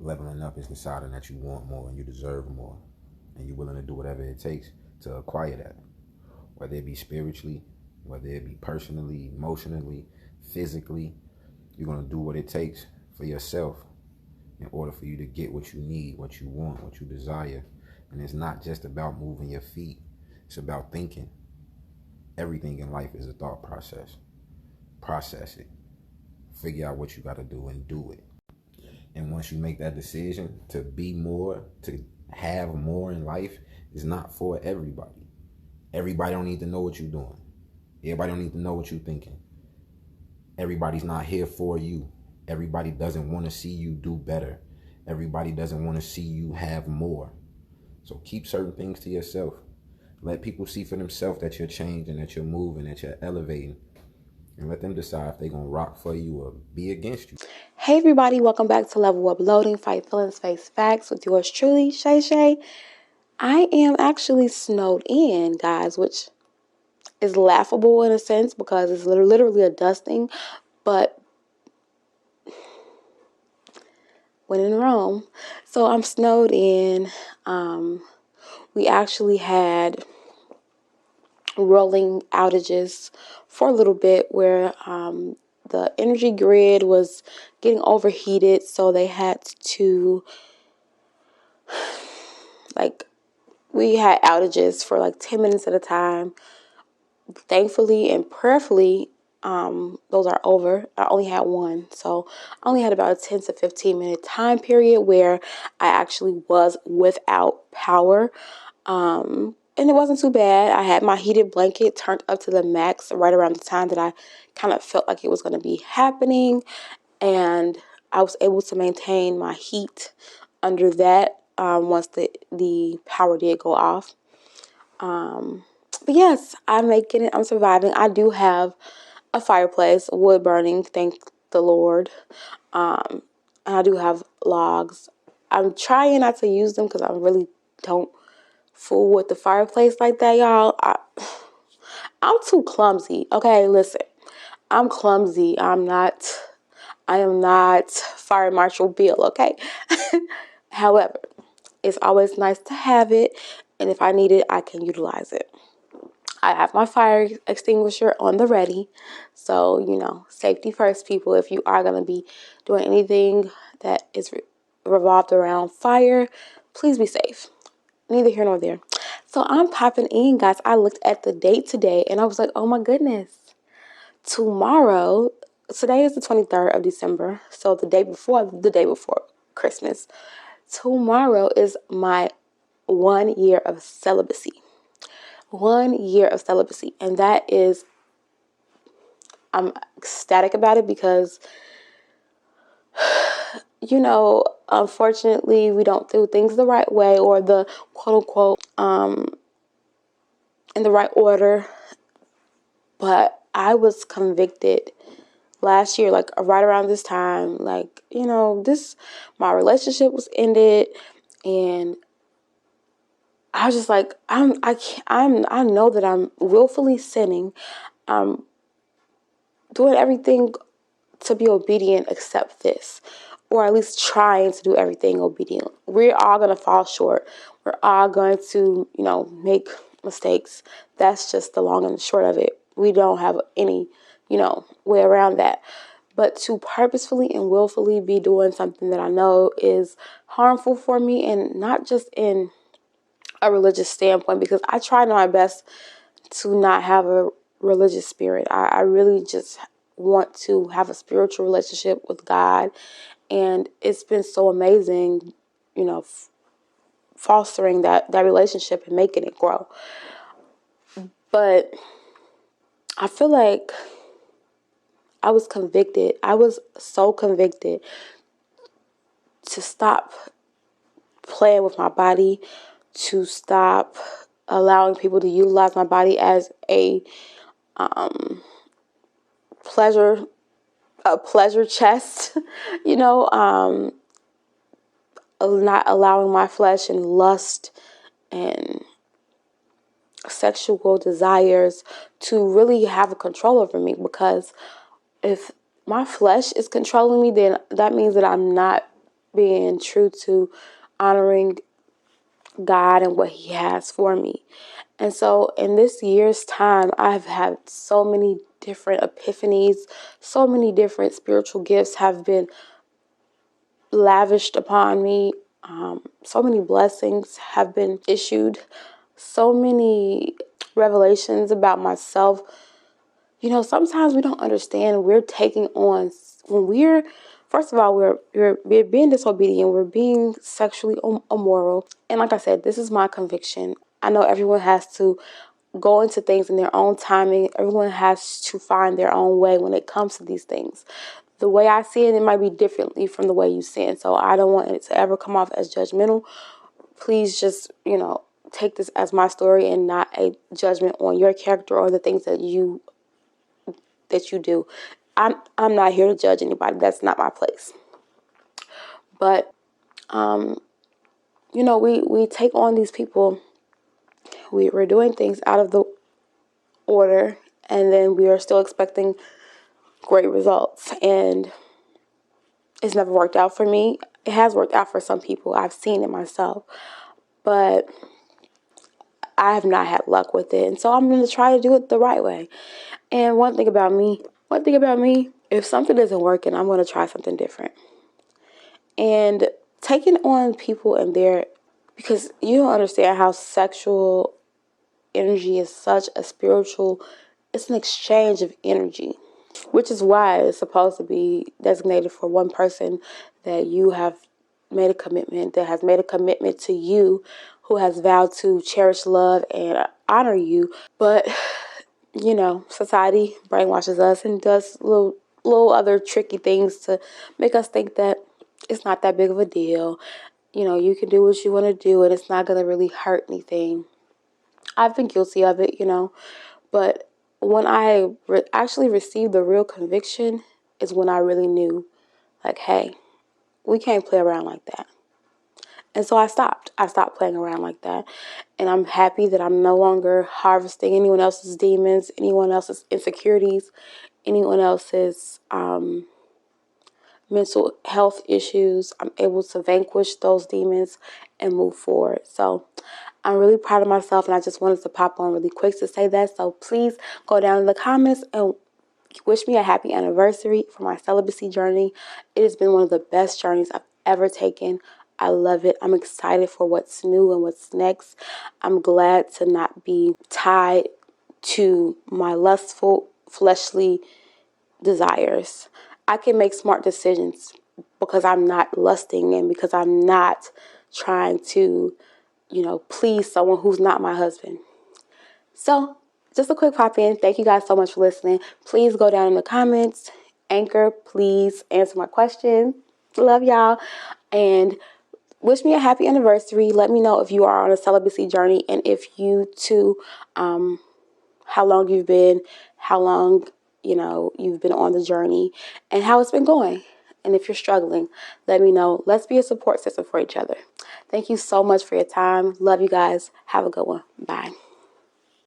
Leveling up is deciding that you want more and you deserve more, and you're willing to do whatever it takes to acquire that, whether it be spiritually, whether it be personally, emotionally, physically. You're going to do what it takes for yourself in order for you to get what you need, what you want, what you desire. And it's not just about moving your feet. It's about thinking. Everything in life is a thought process. Process it. Figure out what you got to do and do it. And once you make that decision to be more, to have more in life, it's not for everybody. Everybody don't need to know what you're doing. Everybody don't need to know what you're thinking. Everybody's not here for you. Everybody doesn't want to see you do better. Everybody doesn't want to see you have more. So keep certain things to yourself. Let people see for themselves that you're changing, that you're moving, that you're elevating. And let them decide if they're going to rock for you or be against you. Hey everybody, welcome back to Level Up Loading, Fight Feelings, Face Facts with yours truly, Shay Shay. I am actually snowed in, guys, which is laughable in a sense because it's literally a dusting. But when in Rome, so I'm snowed in. We actually had rolling outages for a little bit where the energy grid was getting overheated, so they had to we had outages for 10 minutes at a time. Thankfully and prayerfully, those are over. I only had one, so I only had about a 10 to 15 minute time period where I actually was without power. And it wasn't too bad. I had my heated blanket turned up to the max right around the time that I kind of felt like it was going to be happening. And I was able to maintain my heat under that once the power did go off. But yes, I'm making it. I'm surviving. I do have a fireplace, wood burning, thank the Lord. And I do have logs. I'm trying not to use them because I really don't fool with the fireplace like that, y'all. I'm too clumsy. Okay, listen. I'm clumsy. I am not Fire Marshal Bill, okay? However, it's always nice to have it, and if I need it, I can utilize it. I have my fire extinguisher on the ready. So, safety first, people. If you are going to be doing anything that is revolved around fire, please be safe. Neither here nor there. So I'm popping in, guys. I looked at the date today and I was like, oh my goodness. Today is the 23rd of December. So the day before Christmas. Tomorrow is my 1 year of celibacy. 1 year of celibacy. And I'm ecstatic about it because, unfortunately, we don't do things the right way or the quote unquote, in the right order. But I was convicted last year, right around this time, my relationship was ended and I was just like, I know that I'm willfully sinning. I'm doing everything to be obedient except this, or at least trying to do everything obedient. We're all going to fall short. We're all going to, make mistakes. That's just the long and the short of it. We don't have any, way around that. But to purposefully and willfully be doing something that I know is harmful for me, and not just in a religious standpoint, because I try my best to not have a religious spirit. I really just want to have a spiritual relationship with God. And it's been so amazing, fostering that relationship and making it grow. But I feel like I was convicted. I was so convicted to stop playing with my body, to stop allowing people to utilize my body as a pleasure chest, not allowing my flesh and lust and sexual desires to really have a control over me. Because if my flesh is controlling me, then that means that I'm not being true to honoring God and what He has for me. And so in this year's time, I've had so many different epiphanies, so many different spiritual gifts have been lavished upon me. So many blessings have been issued, so many revelations about myself. You know, sometimes we don't understand we're taking on, when we're, first of all, we're being disobedient, we're being sexually immoral. And like I said, this is my conviction. I know everyone has to go into things in their own timing. Everyone has to find their own way when it comes to these things. The way I see it, it might be differently from the way you see it. So I don't want it to ever come off as judgmental. Please just, take this as my story and not a judgment on your character or the things that you do. I'm not here to judge anybody. That's not my place. But we take on these people. We're doing things out of the order, and then we are still expecting great results. And it's never worked out for me. It has worked out for some people. I've seen it myself. But I have not had luck with it. And so I'm going to try to do it the right way. And one thing about me, if something isn't working, I'm going to try something different. And taking on people and because you don't understand how sexual energy is such a spiritual, it's an exchange of energy, which is why it's supposed to be designated for one person that you have made a commitment, that has made a commitment to you, who has vowed to cherish, love, and honor you. But, society brainwashes us and does little other tricky things to make us think that it's not that big of a deal. You can do what you want to do and it's not going to really hurt anything. I've been guilty of it, but when I actually received the real conviction is when I really knew, like, hey, we can't play around like that. And so I stopped. I stopped playing around like that. And I'm happy that I'm no longer harvesting anyone else's demons, anyone else's insecurities, anyone else's mental health issues. I'm able to vanquish those demons and move forward. So I'm really proud of myself, and I just wanted to pop on really quick to say that. So please go down in the comments and wish me a happy anniversary for my celibacy journey. It has been one of the best journeys I've ever taken. I love it. I'm excited for what's new and what's next. I'm glad to not be tied to my lustful, fleshly desires. I can make smart decisions because I'm not lusting and because I'm not trying to, please someone who's not my husband. So just a quick pop in. Thank you guys so much for listening. Please go down in the comments. Anchor, please answer my questions. Love y'all. And wish me a happy anniversary. Let me know if you are on a celibacy journey and if you too, how long you've been, how long, you've been on the journey and how it's been going. And if you're struggling, let me know. Let's be a support system for each other. Thank you so much for your time. Love you guys. Have a good one. Bye.